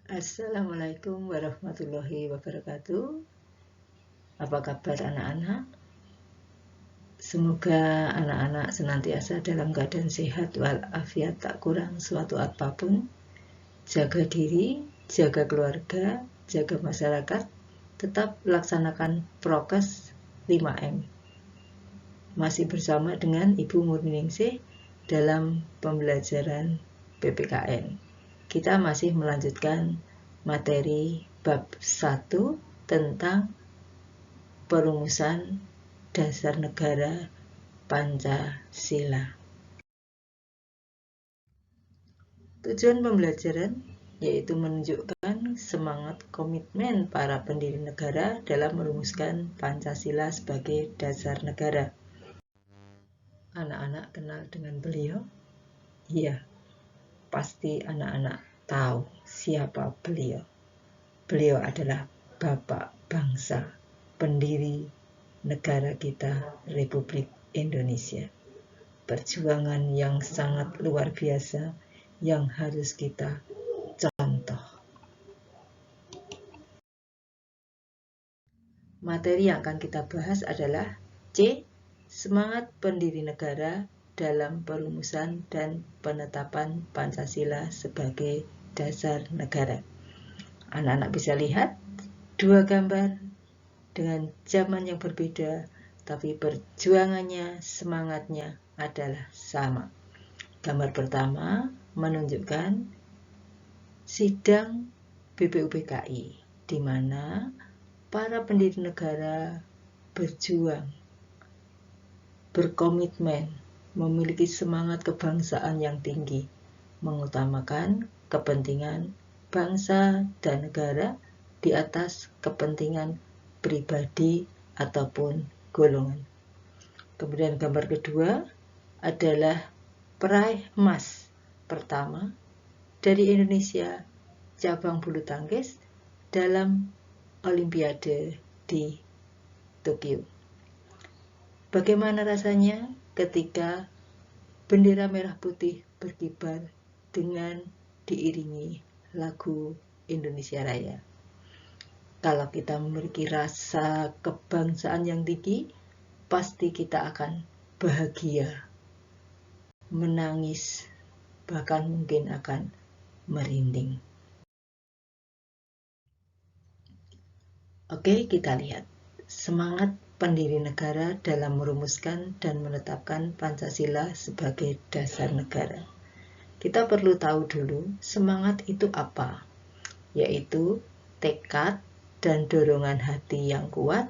Assalamualaikum warahmatullahi wabarakatuh. Apa kabar anak-anak? Semoga anak-anak senantiasa dalam keadaan sehat walafiat, tak kurang suatu apapun. Jaga diri, jaga keluarga, jaga masyarakat, tetap laksanakan prokes 5M. Masih bersama dengan Ibu Murningsih dalam pembelajaran PPKN. Kita masih melanjutkan materi bab 1 tentang perumusan dasar negara Pancasila. Tujuan pembelajaran yaitu menunjukkan semangat komitmen para pendiri negara dalam merumuskan Pancasila sebagai dasar negara. Anak-anak kenal dengan beliau? Iya, pasti anak-anak tahu siapa beliau. Beliau adalah Bapak Bangsa, pendiri negara kita, Republik Indonesia. Perjuangan yang sangat luar biasa yang harus kita contoh. Materi yang akan kita bahas adalah C. Semangat pendiri negara dalam perumusan dan penetapan Pancasila sebagai dasar negara. Anak-anak bisa lihat dua gambar dengan zaman yang berbeda, tapi perjuangannya, semangatnya adalah sama. Gambar pertama menunjukkan sidang BPUPKI, di mana para pendiri negara berjuang, berkomitmen, memiliki semangat kebangsaan yang tinggi, mengutamakan kepentingan bangsa dan negara di atas kepentingan pribadi ataupun golongan. Kemudian gambar kedua adalah peraih emas pertama dari Indonesia cabang bulu tangkis dalam Olimpiade di Tokyo. Bagaimana rasanya ketika bendera merah putih berkibar dengan diiringi lagu Indonesia Raya? Kalau kita memiliki rasa kebangsaan yang tinggi, pasti kita akan bahagia, menangis, bahkan mungkin akan merinding. Oke, kita lihat semangat pendiri negara dalam merumuskan dan menetapkan Pancasila sebagai dasar negara. Kita perlu tahu dulu semangat itu apa, yaitu tekad dan dorongan hati yang kuat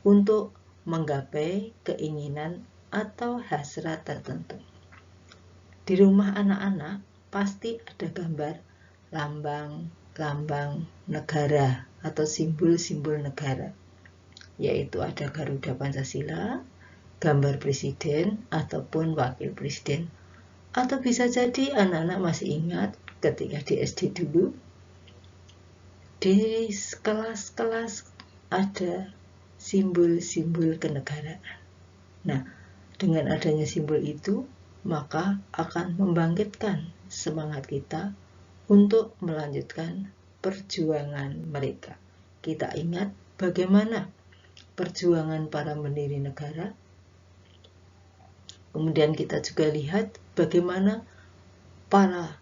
untuk menggapai keinginan atau hasrat tertentu. Di rumah anak-anak pasti ada gambar lambang negara atau simbol-simbol negara, yaitu ada Garuda Pancasila, gambar presiden ataupun wakil presiden. Atau bisa jadi anak-anak masih ingat ketika di SD dulu, di kelas-kelas ada simbol-simbol kenegaraan. Nah, dengan adanya simbol itu, maka akan membangkitkan semangat kita untuk melanjutkan perjuangan mereka. Kita ingat bagaimana perjuangan para pendiri negara. Kemudian kita juga lihat bagaimana para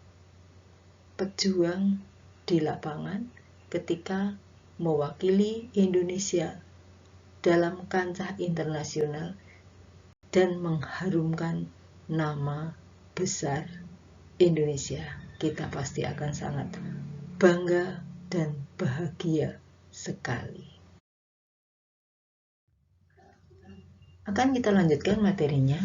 pejuang di lapangan ketika mewakili Indonesia dalam kancah internasional dan mengharumkan nama besar Indonesia. Kita pasti akan sangat bangga dan bahagia sekali. Akan kita lanjutkan materinya.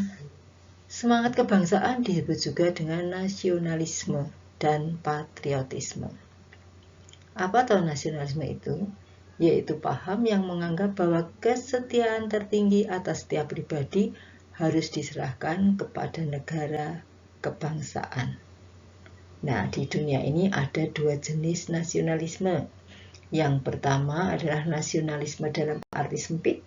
Semangat kebangsaan disebut juga dengan nasionalisme dan patriotisme. Apa tahu nasionalisme itu? Yaitu paham yang menganggap bahwa kesetiaan tertinggi atas setiap pribadi harus diserahkan kepada negara kebangsaan. Nah, di dunia ini ada dua jenis nasionalisme. Yang pertama adalah nasionalisme dalam arti sempit,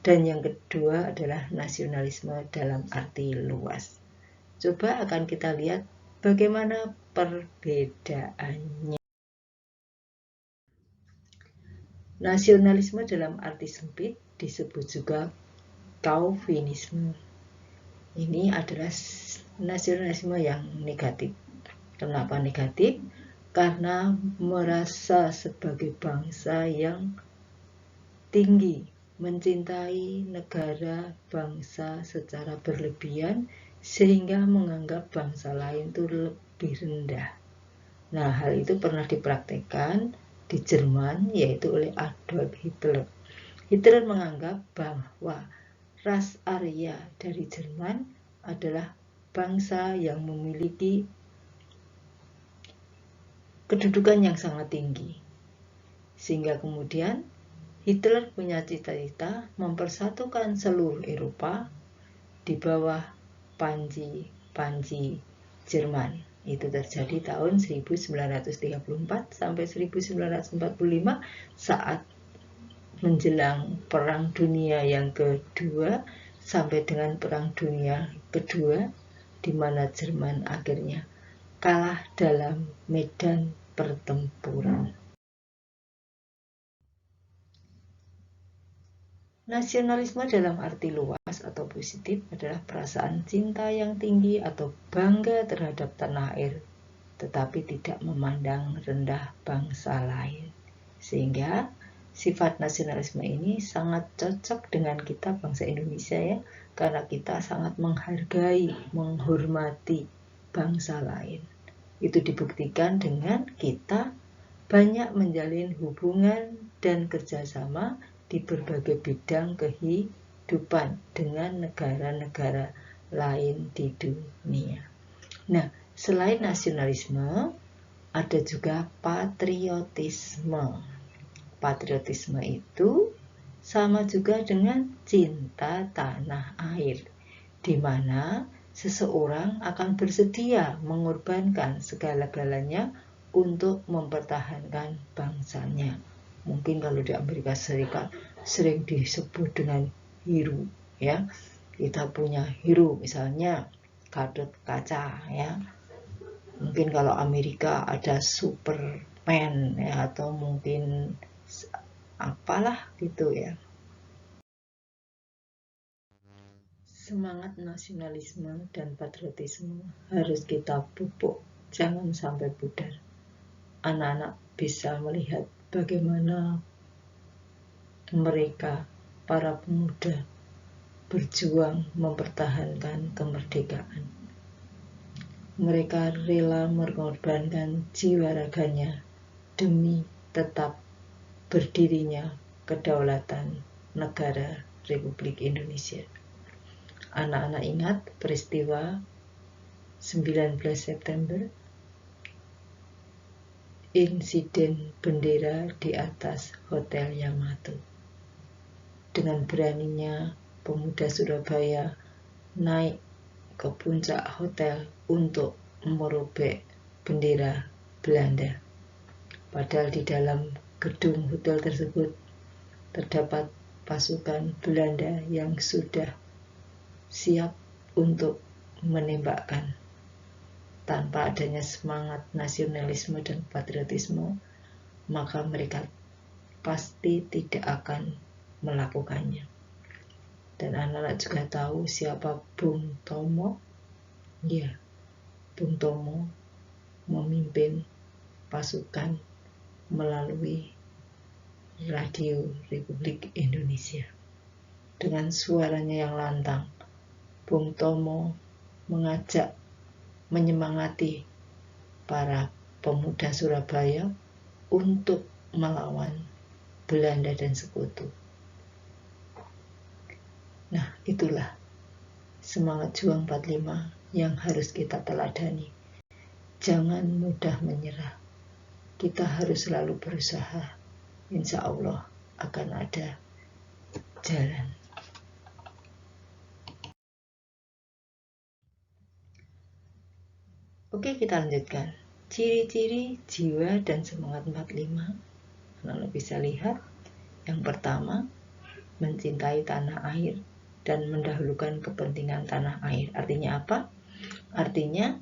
dan yang kedua adalah nasionalisme dalam arti luas. Coba akan kita lihat bagaimana perbedaannya. Nasionalisme dalam arti sempit disebut juga Calvinisme. Ini adalah nasionalisme yang negatif. Kenapa negatif? Karena merasa sebagai bangsa yang tinggi, mencintai negara bangsa secara berlebihan, sehingga menganggap bangsa lain itu lebih rendah. Nah, hal itu pernah dipraktekkan di Jerman, yaitu oleh Adolf Hitler. Hitler menganggap bahwa ras Arya dari Jerman adalah bangsa yang memiliki kedudukan yang sangat tinggi. Sehingga kemudian Hitler punya cita-cita mempersatukan seluruh Eropa di bawah panji Jerman. Itu terjadi tahun 1934 sampai 1945 saat menjelang Perang Dunia yang kedua sampai dengan Perang Dunia kedua, di mana Jerman akhirnya kalah dalam medan pertempuran. Nasionalisme dalam arti luas atau positif adalah perasaan cinta yang tinggi atau bangga terhadap tanah air, tetapi tidak memandang rendah bangsa lain. Sehingga sifat nasionalisme ini sangat cocok dengan kita bangsa Indonesia ya, karena kita sangat menghargai, menghormati bangsa lain. Itu dibuktikan dengan kita banyak menjalin hubungan dan kerjasama di berbagai bidang kehidupan dengan negara-negara lain di dunia. Nah, selain nasionalisme, ada juga patriotisme. Patriotisme itu sama juga dengan cinta tanah air, di mana seseorang akan bersedia mengorbankan segala-galanya untuk mempertahankan bangsanya. Mungkin kalau di Amerika Serikat sering disebut dengan hero ya. Kita punya hero misalnya Gatot Kaca ya. Mungkin kalau Amerika ada Superman ya, atau mungkin apalah gitu ya. Semangat nasionalisme dan patriotisme harus kita pupuk, jangan sampai pudar. Anak-anak bisa melihat bagaimana mereka, para pemuda, berjuang mempertahankan kemerdekaan. Mereka rela mengorbankan jiwa raganya demi tetap berdirinya kedaulatan negara Republik Indonesia. Anak-anak ingat peristiwa 19 September, insiden bendera di atas Hotel Yamato. Dengan beraninya pemuda Surabaya naik ke puncak hotel untuk merobek bendera Belanda. Padahal di dalam gedung hotel tersebut terdapat pasukan Belanda yang sudah siap untuk menembakkan. Tanpa adanya semangat nasionalisme dan patriotisme, maka mereka pasti tidak akan melakukannya. Dan anak-anak juga tahu siapa Bung Tomo. Ya, Bung Tomo memimpin pasukan melalui radio Republik Indonesia. Dengan suaranya yang lantang, Bung Tomo mengajak, menyemangati para pemuda Surabaya untuk melawan Belanda dan sekutu. Nah, itulah semangat juang 45 yang harus kita teladani. Jangan mudah menyerah. Kita harus selalu berusaha. Insya Allah akan ada jalan. Oke, kita lanjutkan. Ciri-ciri jiwa dan semangat 45. Anak-anak bisa lihat. Yang pertama, mencintai tanah air dan mendahulukan kepentingan tanah air. Artinya apa? Artinya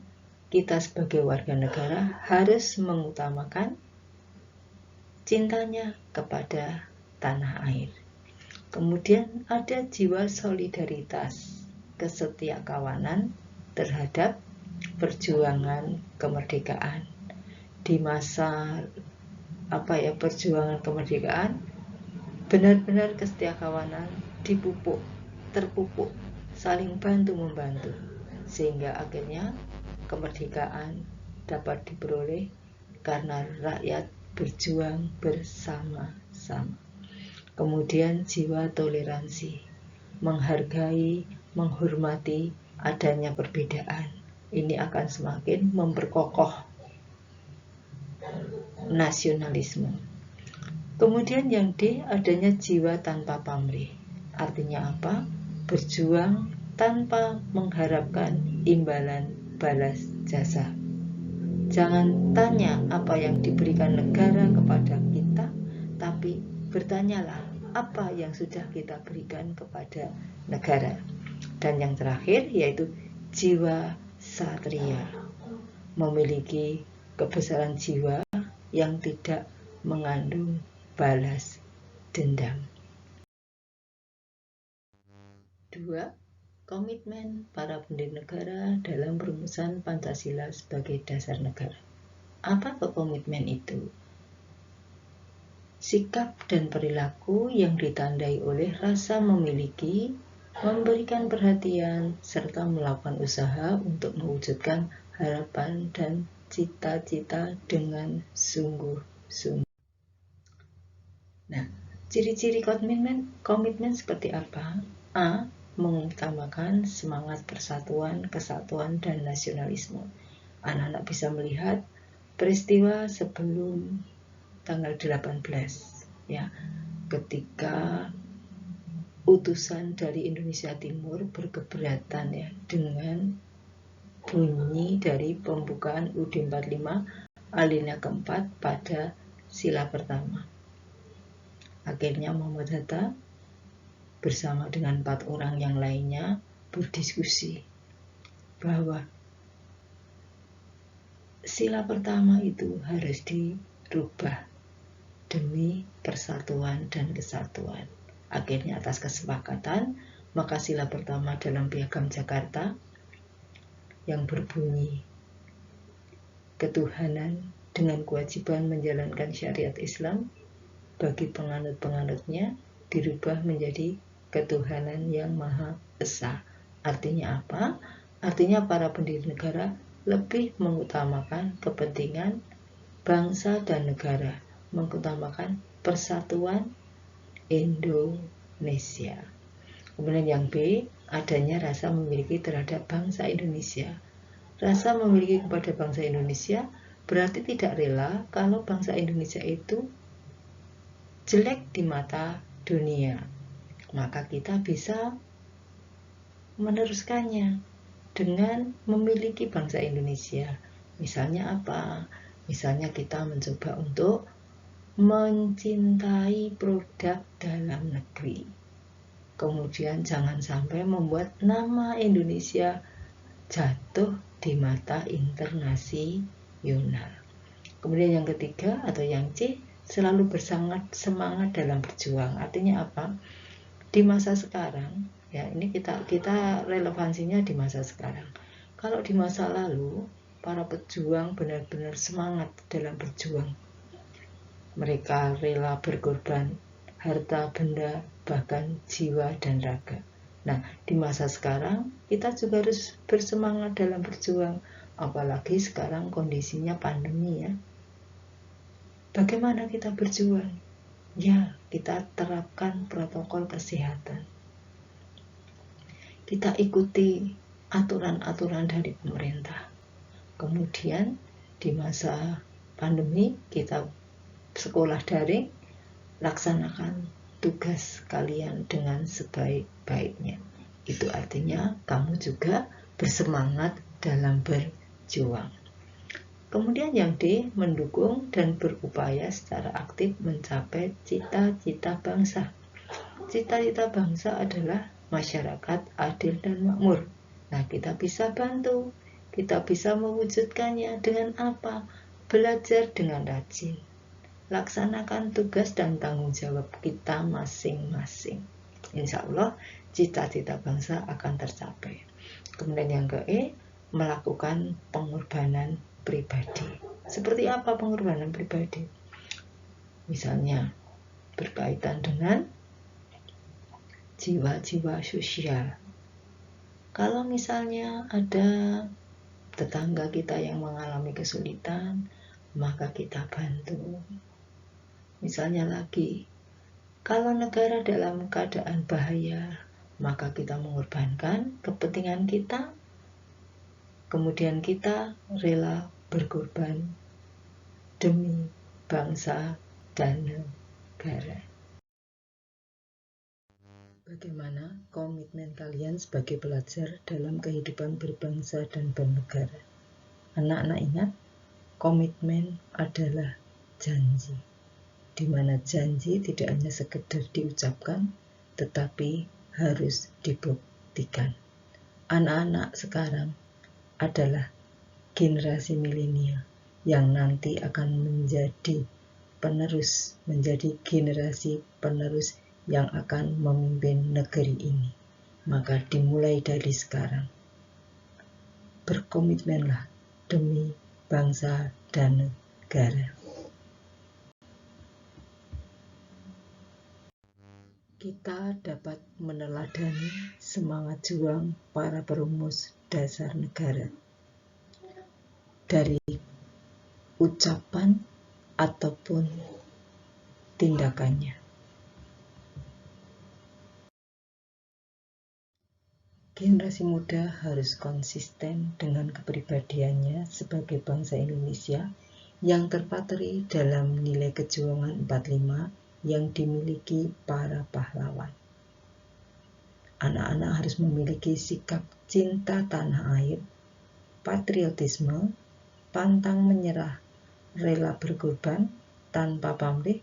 kita sebagai warga negara harus mengutamakan cintanya kepada tanah air. Kemudian ada jiwa solidaritas, kesetiakawanan terhadap perjuangan kemerdekaan. Di masa perjuangan kemerdekaan, benar-benar kesetiakawanan terpupuk, saling bantu-membantu, sehingga akhirnya kemerdekaan dapat diperoleh karena rakyat berjuang bersama-sama. Kemudian jiwa toleransi, menghargai, menghormati adanya perbedaan. Ini akan semakin memperkokoh nasionalisme. Kemudian yang D, adanya jiwa tanpa pamrih. Artinya apa? Berjuang tanpa mengharapkan imbalan balas jasa. Jangan tanya apa yang diberikan negara kepada kita, tapi bertanyalah apa yang sudah kita berikan kepada negara. Dan yang terakhir yaitu jiwa satria, memiliki kebesaran jiwa yang tidak mengandung balas dendam. 2. Komitmen para pendiri negara dalam perumusan Pancasila sebagai dasar negara. Apa komitmen itu? Sikap dan perilaku yang ditandai oleh rasa memiliki, memberikan perhatian, serta melakukan usaha untuk mewujudkan harapan dan cita-cita dengan sungguh-sungguh. Nah, ciri-ciri komitmen seperti apa? A. Mengutamakan semangat persatuan, kesatuan, dan nasionalisme. Anak-anak bisa melihat peristiwa sebelum tanggal 18, ya, ketika utusan dari Indonesia Timur berkeberatan, ya, dengan bunyi dari pembukaan UUD 45 alinea keempat pada sila pertama. Akhirnya Muhammad Hatta bersama dengan 4 orang yang lainnya berdiskusi bahwa sila pertama itu harus dirubah demi persatuan dan kesatuan. Akhirnya atas kesepakatan, maka sila pertama dalam Piagam Jakarta yang berbunyi ketuhanan dengan kewajiban menjalankan syariat Islam bagi penganut-penganutnya dirubah menjadi ketuhanan yang Maha Esa. Artinya apa? Artinya para pendiri negara lebih mengutamakan kepentingan bangsa dan negara, mengutamakan persatuan Indonesia. Kemudian yang B, adanya rasa memiliki terhadap bangsa Indonesia. Rasa memiliki kepada bangsa Indonesia berarti tidak rela kalau bangsa Indonesia itu jelek di mata dunia. Maka kita bisa meneruskannya dengan memiliki bangsa Indonesia. Misalnya apa? Misalnya kita mencoba untuk mencintai produk dalam negeri. Kemudian jangan sampai membuat nama Indonesia jatuh di mata internasional. Kemudian yang ketiga atau yang C, selalu semangat dalam berjuang. Artinya apa? Di masa sekarang, ya, ini kita relevansinya di masa sekarang. Kalau di masa lalu, para pejuang benar-benar semangat dalam berjuang. Mereka rela berkorban harta, benda, bahkan jiwa dan raga. Nah, di masa sekarang kita juga harus bersemangat dalam berjuang, apalagi sekarang kondisinya pandemi, ya. Bagaimana kita berjuang? Ya, kita terapkan protokol kesehatan. Kita ikuti aturan-aturan dari pemerintah. Kemudian di masa pandemi kita sekolah daring, laksanakan tugas kalian dengan sebaik-baiknya. Itu artinya kamu juga bersemangat dalam berjuang. Kemudian yang D, mendukung dan berupaya secara aktif mencapai cita-cita bangsa. Cita-cita bangsa adalah masyarakat adil dan makmur. Nah, kita bisa bantu, kita bisa mewujudkannya dengan apa? Belajar dengan rajin, laksanakan tugas dan tanggung jawab kita masing-masing. Insya Allah cita-cita bangsa akan tercapai. Kemudian yang ke-E, melakukan pengorbanan pribadi. Seperti apa pengorbanan pribadi? Misalnya berkaitan dengan jiwa-jiwa sosial. Kalau misalnya ada tetangga kita yang mengalami kesulitan, maka kita bantu. Misalnya lagi, kalau negara dalam keadaan bahaya, maka kita mengorbankan kepentingan kita, kemudian kita rela berkorban demi bangsa dan negara. Bagaimana komitmen kalian sebagai pelajar dalam kehidupan berbangsa dan bernegara? Anak-anak ingat, komitmen adalah janji, di mana janji tidak hanya sekedar diucapkan, tetapi harus dibuktikan. Anak-anak sekarang adalah generasi milenial yang nanti akan menjadi generasi penerus yang akan memimpin negeri ini. Maka dimulai dari sekarang. Berkomitmenlah demi bangsa dan negara. Kita dapat meneladani semangat juang para perumus dasar negara dari ucapan ataupun tindakannya. Generasi muda harus konsisten dengan kepribadiannya sebagai bangsa Indonesia yang terpatri dalam nilai kejuangan 45 yang dimiliki para pahlawan. Anak-anak harus memiliki sikap cinta tanah air, patriotisme, pantang menyerah, rela berkorban tanpa pamrih,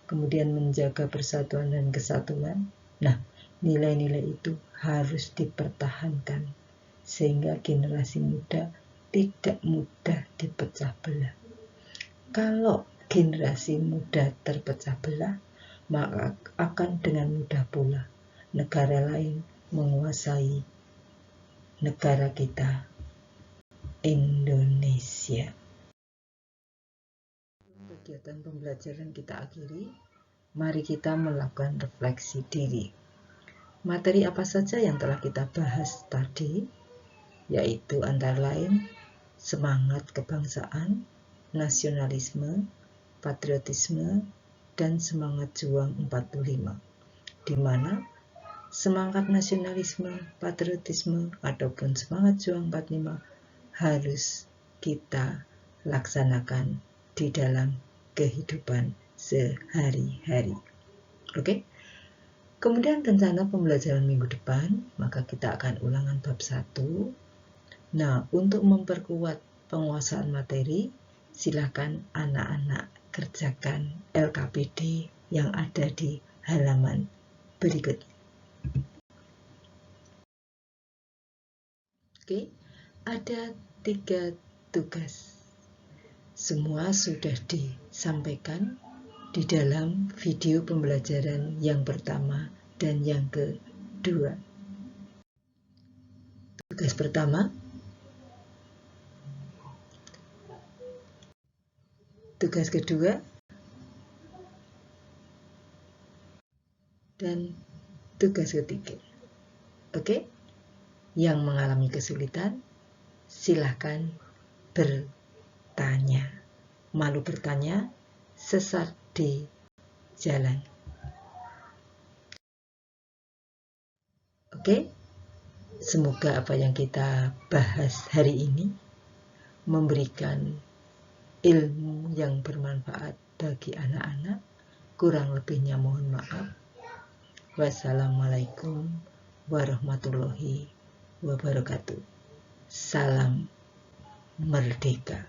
kemudian menjaga persatuan dan kesatuan. Nah, nilai-nilai itu harus dipertahankan sehingga generasi muda tidak mudah dipecah belah. Kalau generasi muda terpecah belah, maka akan dengan mudah pula negara lain menguasai negara kita, Indonesia. Kegiatan pembelajaran kita akhiri, mari kita melakukan refleksi diri. Materi apa saja yang telah kita bahas tadi, yaitu antara lain semangat kebangsaan, nasionalisme, patriotisme, dan semangat juang 45, di mana semangat nasionalisme, patriotisme, ataupun semangat juang 45 harus kita laksanakan di dalam kehidupan sehari-hari. Oke? Kemudian rencana pembelajaran minggu depan, maka kita akan ulangan bab 1. Nah, untuk memperkuat penguasaan materi, silakan anak-anak kerjakan LKPD yang ada di halaman berikut. Oke, ada 3 tugas. Semua sudah disampaikan di dalam video pembelajaran yang pertama dan yang kedua. Tugas pertama, tugas kedua, dan tugas ketiga. Oke? Yang mengalami kesulitan, silahkan bertanya. Malu bertanya, sesat di jalan. Oke? Semoga apa yang kita bahas hari ini memberikan ilmu yang bermanfaat bagi anak-anak. Kurang lebihnya mohon maaf. Wassalamualaikum warahmatullahi wabarakatuh. Salam merdeka.